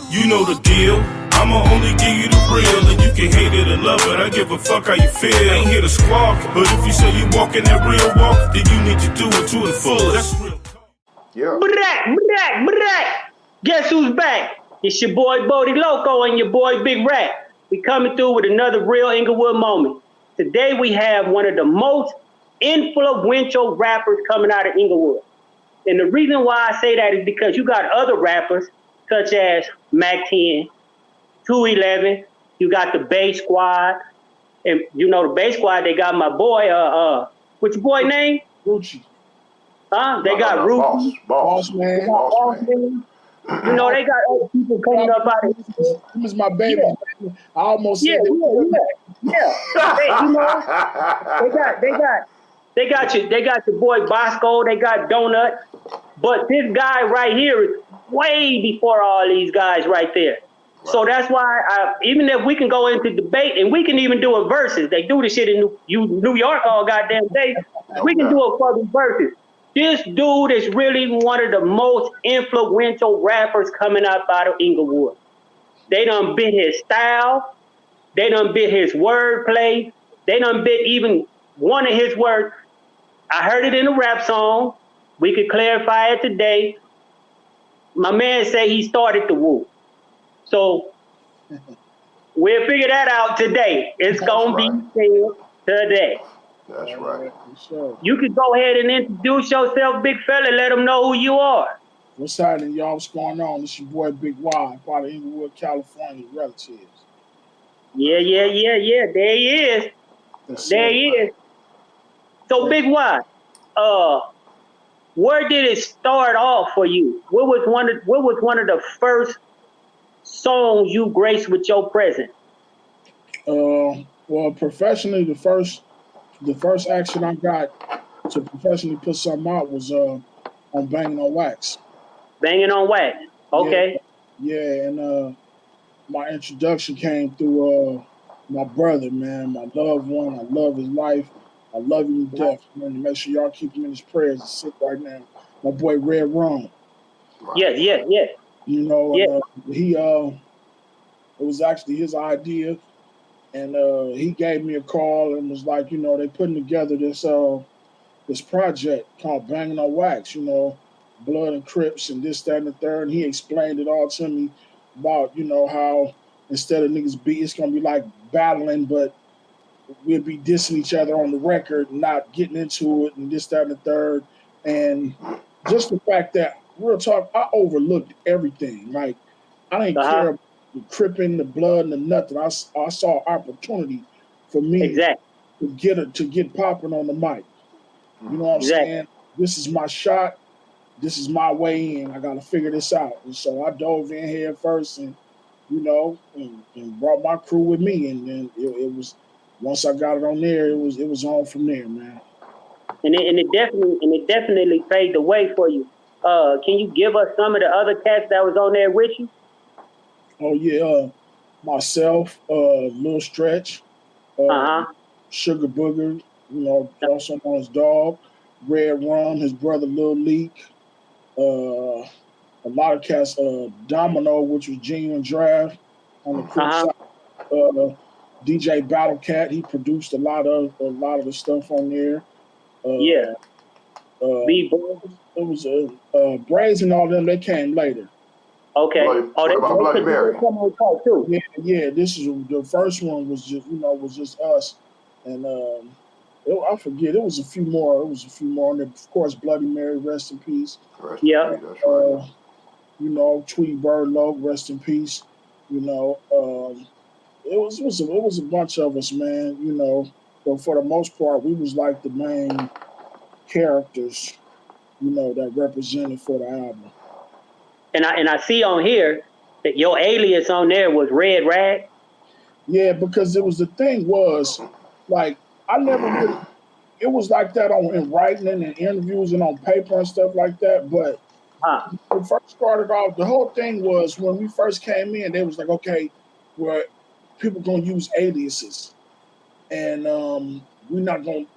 You know the deal. I'ma only give you the real, and you can hate it or love it. I give a fuck how you feel. I ain't here to squawk, but if you say you walking that real walk, then you need to do it to the fullest. That's real. Yeah. Black. Guess who's back? It's your boy Bodie Loco and your boy Big Rat. We coming through with another Real Inglewood Moment. Today we have one of the most influential rappers coming out of Inglewood. And the reason why I say that is because you got other rappers such as Mac 10, 211, you got the Bass Squad, and you know the Bass Squad, they got my boy, what's your boy name? Rucci. Huh? They got Rucci. Boss man. You know, they got other people coming up out of here. Him is my baby. Yeah. I almost said Yeah. Hey, you know, they got your boy Bosco, they got Donut, but this guy right here is way before all these guys right there. So that's why, even if we can go into debate and we can even do a versus, they do this shit in New York all goddamn day. We can do a fucking versus. This dude is really one of the most influential rappers coming up out of Inglewood. They done bit his style. They done bit his wordplay. They done bit even one of his words. I heard it in a rap song. We could clarify it today. My man say he started the woo. So we'll figure that out today. It's going to be said today. That's right. Sure. You can go ahead and introduce yourself, big fella. Let them know who you are. What's happening, y'all? What's going on? It's your boy Big Y, part of Inglewood, California, relatives. Yeah. There he is. There he is. So, Big Y, where did it start off for you? What was one of the first songs you graced with your presence? Well, professionally, the first action I got to professionally put something out was on Banging on Wax. Banging on Wax. Okay. Yeah, and my introduction came through my brother, man, my loved one. I love his life. I love him to death. Man, to make sure y'all keep him in his prayers. He's sick right now. My boy Red Rum. Yes. You know, it was actually his idea. And he gave me a call and was like, you know, they putting together this project called Banging on Wax, you know, Blood and Crips and this, that, and the third. And he explained it all to me about, you know, how instead of niggas it's going to be like battling, but we'll be dissing each other on the record, not getting into it and this, that, and the third. And just the fact that, real talk, I overlooked everything. Like, I didn't care about the cripping, the blood, and the nothing. I saw opportunity for me to get popping on the mic. You know what I'm saying? This is my shot. This is my way in. I got to figure this out. And so I dove in here first, and you know, and brought my crew with me. And then it was, once I got it on there, it was on from there, man. And it definitely paved the way for you. Can you give us some of the other cats that was on there with you? Oh yeah, myself, Lil Stretch, Sugar Booger, you know, also known as Dog, Red Rum, his brother Lil Leak, a lot of cats, Domino, which was Genuine Draft on the Crip side, DJ Battle Cat, he produced a lot of the stuff on there. It was Braves and all them, they came later. Okay. What about Bloody Mary? Yeah. This is the first one was just us, and I forget. It was a few more. And of course, Bloody Mary, rest in peace. Yeah. You know, Tweety Bird Low, rest in peace. You know, it was a bunch of us, man. You know, but for the most part, we was like the main characters, you know, that represented for the album. And I see on here that your alias on there was Red Rag. Yeah, because it was the thing was, like, I never really, it was like that in writing and in interviews and on paper and stuff like that. But when we first started off, the whole thing was when we first came in, they was like, okay, well, people gonna use aliases, and we're not gonna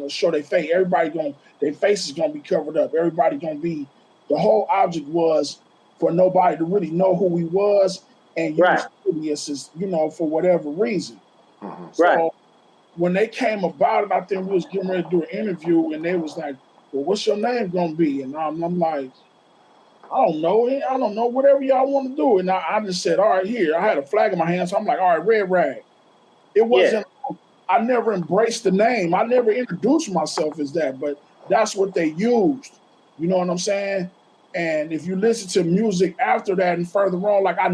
show their face. Their face is gonna be covered up. Everybody gonna be. The whole object was for nobody to really know who he was and Right. use aliases, you know, for whatever reason. So Right. when they came about it, I think we was getting ready to do an interview, and they was like, "Well, what's your name gonna be?" And I'm like, "I don't know, whatever y'all want to do." And I just said, "All right, here." I had a flag in my hand, so I'm like, "All right, Red Rag." It wasn't. I never embraced the name. I never introduced myself as that, but that's what they used. You know what I'm saying? And if you listen to music after that and further on, like I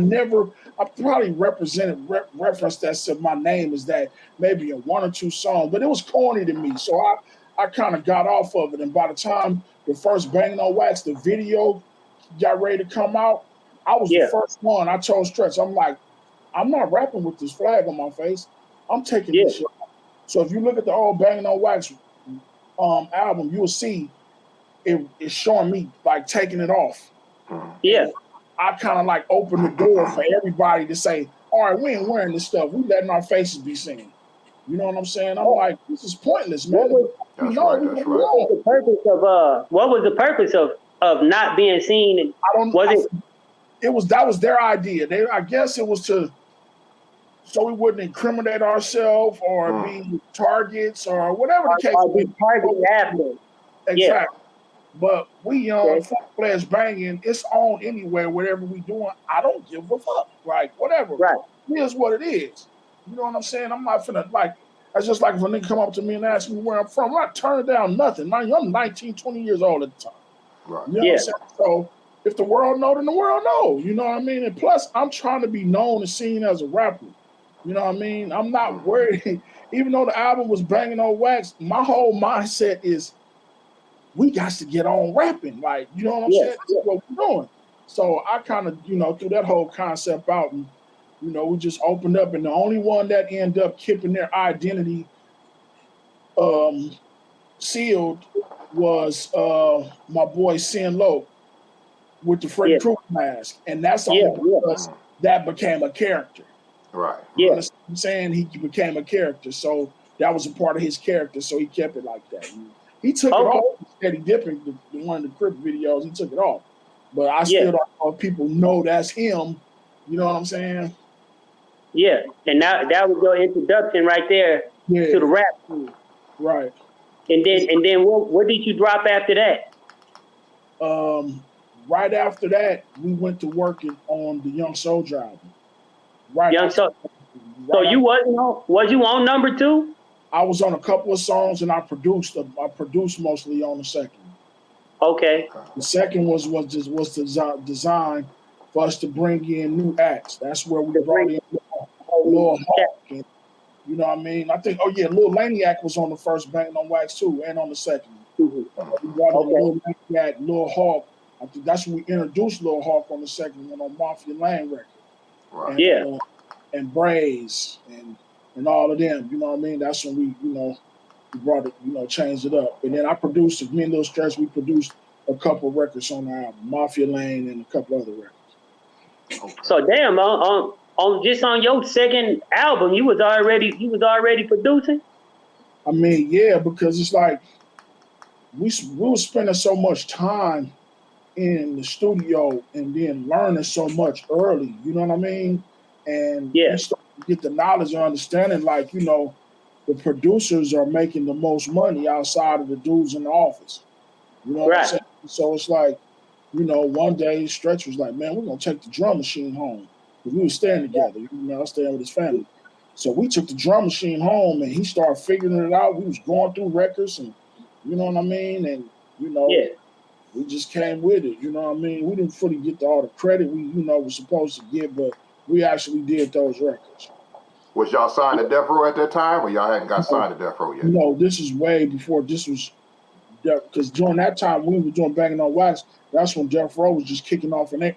probably referenced that said my name is that maybe in one or two songs, but it was corny to me. So I kind of got off of it. And by the time the first Banging on Wax, the video got ready to come out, I was the first one. I told Stretch, I'm like, I'm not rapping with this flag on my face. I'm taking this shit. So if you look at the old Banging on Wax album, you'll see it's showing me like taking it off. Yeah. And I kind of like opened the door for everybody to say, all right, we ain't wearing this stuff. We letting our faces be seen. You know what I'm saying? I'm like, this is pointless, man. That's right. What was the purpose of not being seen? That was their idea. I guess it was so we wouldn't incriminate ourselves or be targets or whatever the case. Or be targeted after. Exactly. Yeah. But we full-fledged banging, it's on anywhere, whatever we doing. I don't give a fuck. Like, whatever. Right. It is what it is. You know what I'm saying? I'm not finna, like, that's just like if a nigga come up to me and ask me where I'm from. I'm not turning down nothing. I'm 19, 20 years old at the time. Right. You know what I'm saying? So if the world know, then the world know. You know what I mean? And plus, I'm trying to be known and seen as a rapper. You know what I mean? I'm not worried. Even though the album was Banging on Wax, my whole mindset is, we got to get on rapping. Like, you know what I'm saying? That's what we're doing. So I kind of, threw that whole concept out and, we just opened up. And the only one that ended up keeping their identity sealed was my boy Sin Lo with the Freddy Krueger mask. And that's only because that became a character. Right. You understand what I'm saying? He became a character. So that was a part of his character. So he kept it like that. He took it off. Steady Dipping, one of the Crip videos, he took it off. But I still don't know if people know that's him. You know what I'm saying? Yeah, and that was your introduction right there to the rap scene. Right. And then what did you drop after that? Right after that, we went to working on the Young Soldier album. So you was you on number 2? I was on a couple of songs, and I produced mostly on the second. Okay. The second was designed for us to bring in new acts. That's where we brought in Lil Hawk. And, you know what I mean? I think, Lil Laniac was on the first Banging on Wax too, and on the second. We brought in Lil Laniac, Lil Hawk. I think that's when we introduced Lil Hawk on the second one on Mafia Lane record. Right. And Braze and all of them, you know what I mean? That's when we brought it, changed it up. And then I produced, me and Lil Stretch, we produced a couple of records on the album, Mafia Lane and a couple other records. So damn, on your second album, you was already producing? I mean, yeah, because it's like we were spending so much time in the studio and then learning so much early, you know what I mean? And you start to get the knowledge and understanding, like, the producers are making the most money outside of the dudes in the office. You know what I'm saying? So it's like, one day Stretch was like, man, we're going to take the drum machine home. Because we were staying together. I was staying with his family. So we took the drum machine home, and he started figuring it out. We was going through records, and you know what I mean? And, we just came with it. You know what I mean? We didn't fully get all the credit we, were supposed to get, but we actually did those records. Was y'all signed to Death Row at that time, or y'all hadn't got signed to Death Row yet? No, this is way before. This was because during that time we were doing Banging on Wax. That's when Death Row was just kicking off in their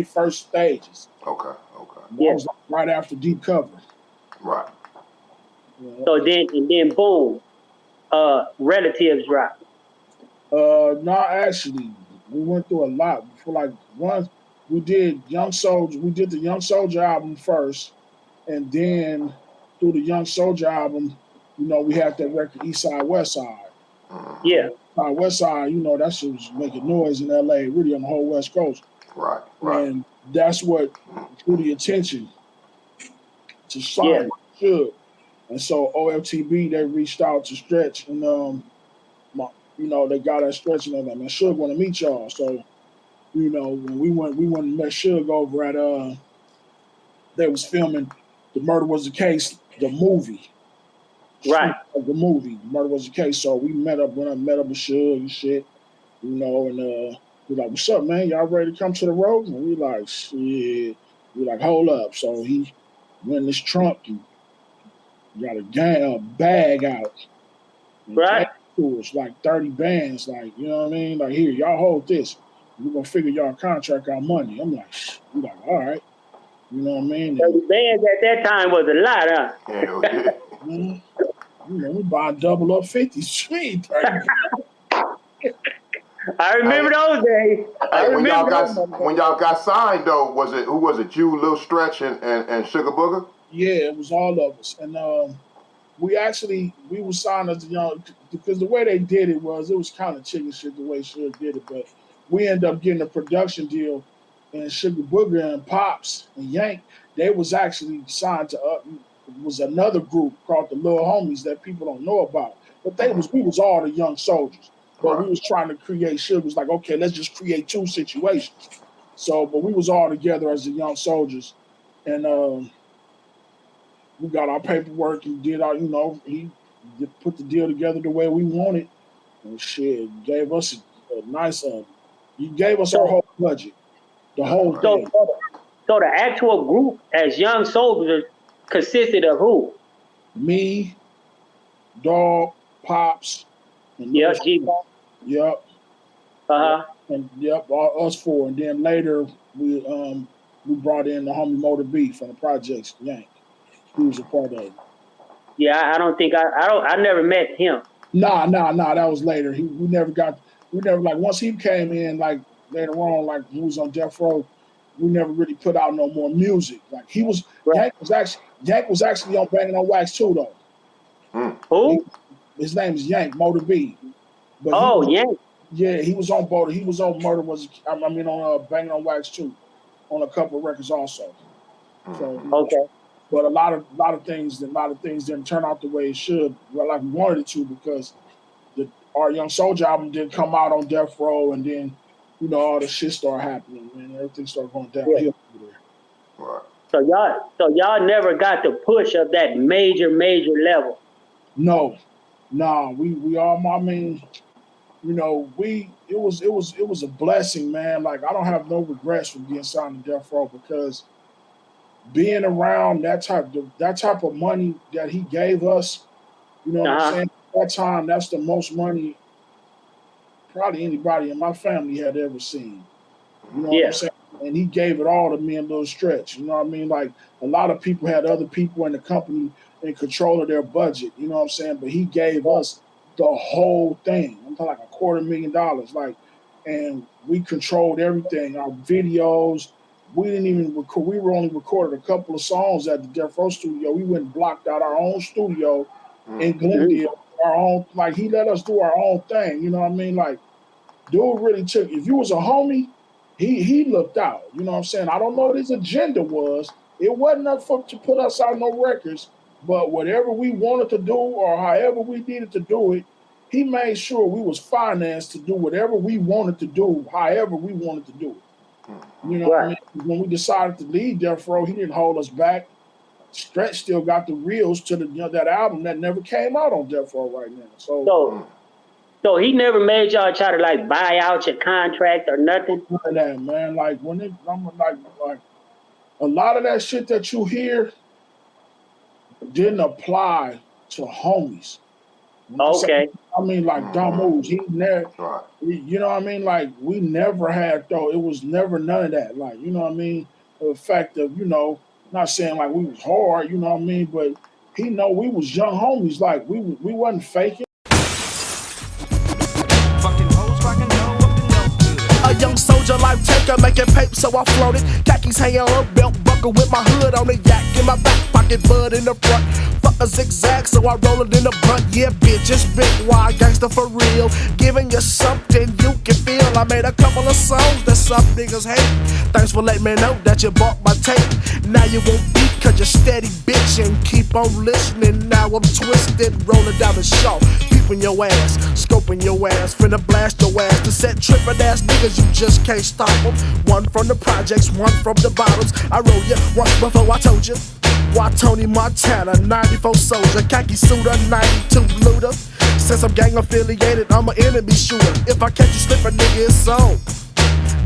first stages. Okay. That was right after Deep Cover. Right. Yeah. So then boom, Relatives dropped. No, actually, we went through a lot. Before, like, once we did Young Soldier, we did the Young Soldier album first, and then through the Young Soldier album, we had that record East Side, West Side. Yeah. West Side, that shit was making noise in LA, really on the whole West Coast. Right. And that's what drew the attention to sign Suge. And so OFTB, they reached out to Stretch, and they got that Stretch, and they're like, man, Suge want to meet y'all. So, when we went and met Suge over at they was filming The Murder Was the Case, the movie. Right. The movie, The Murder Was the Case. So we met up with Suge and shit, and we're like, what's up, man? Y'all ready to come to the road? And we like, shit. We like, hold up. So he went in his trunk and got a bag out. Right. To us, like 30 bands, like, you know what I mean? Like, here, y'all hold this. We're gonna figure y'all contract out money. I'm like, we like, all right. You know what I mean? 30 bands at that time was a lot, huh? Hell yeah. We buying double up 50 street. I remember those days. When y'all got signed though, who was it? You, Lil Stretch, and Sugar Booger? Yeah, it was all of us. And we were signed as because the way they did it was kind of chicken shit the way Sugar did it, but we ended up getting a production deal, and Sugar Booger and Pops and Yank, they was actually signed to was another group called the Little Homies that people don't know about. But we was all the young soldiers. But we was trying to create Sugar was like, okay, let's just create two situations. So, but we was all together as the young soldiers, and we got our paperwork and did our, he put the deal together the way we wanted, and shit, gave us a nice, he gave us our whole budget, the whole thing. So the actual group as young soldiers consisted of who? Me, Dog, Pops, and G. Yep. And all us four, and then later we brought in the homie Motor B from the projects, Yank. He was a part of it. Yeah, I don't think I never met him. Nah, that was later. We never once he came in, like later on, like he was on Death Row, we never really put out no more music. Like he was Yank was actually on Banging on Wax too though. Who? His name is Yank, Motor B. But Yank. Yeah, he was on both. He was on on Banging on Wax too, on a couple of records also. So okay. But a lot of things didn't turn out the way it should, like we wanted it to, because our Young Soldier album didn't come out on Death Row, and then all the shit started happening, and everything started going downhill over there. Right. So y'all never got the push of that major level. No, we all. I mean, it was a blessing, man. Like I don't have no regrets for being signed to Death Row, because being around that type of money that he gave us, what I'm saying? At that time, that's the most money probably anybody in my family had ever seen. You know what I'm saying? And he gave it all to me and Lil Stretch. You know what I mean? Like a lot of people had other people in the company in control of their budget. You know what I'm saying? But he gave us the whole thing. I'm talking like $250,000. Like, and we controlled everything. Our videos. We didn't even record. We were only recorded a couple of songs at the Death Row studio. We went and blocked out our own studio in Glendale. Our own, like he let us do our own thing. You know what I mean? Like, dude really took. If you was a homie, he looked out. You know what I'm saying? I don't know what his agenda was. It wasn't enough to put us out no records, but whatever we wanted to do or however we needed to do it, he made sure we was financed to do whatever we wanted to do, however we wanted to do it. You know what I mean? When we decided to leave Death Row, he didn't hold us back. Stretch still got the reels to that album that never came out on Death Row right now. So he never made y'all try to like buy out your contract or nothing? None of that, man. Like I'm like a lot of that shit that you hear didn't apply to homies. Okay. I mean, like dumb moves. He never, you know what I mean? Like we never had though. It was never none of that. Like, you know what I mean? The fact of, not saying like we was hard, you know what I mean? But he know we was young homies. Like we wasn't faking. A young soldier, life taker, making paper, so I floated. Khakis hanging up, belt buckle. walking with my hood on the yak in my back pocket, bud in the front. Fuck a zigzag, so I roll it in the blunt. Yeah, bitch, it's Big Y, gangster for real. Giving you something you can feel. I made a couple of songs that some niggas hate. Thanks for letting me know that you bought my tape. Now you won't beat cause you're steady bitchin'. Keep on listening, now I'm twisted. Rolling down the shaw, peeping your ass, scoping your ass, finna blast your ass. To set trippin' ass niggas, you just can't stop them. One from the projects, one from the bottoms. I roll ya once before I told you. Why Tony Montana, 94 soldier, khaki suit, 92 looter. Since I'm gang affiliated, I'm an enemy shooter. If I catch you slippin', nigga, it's on.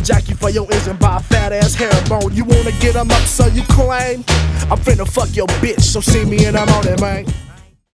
Jack you for your engine by a fat ass herringbone. You wanna get 'em up so you claim? I'm finna fuck your bitch, so see me in the morning, man.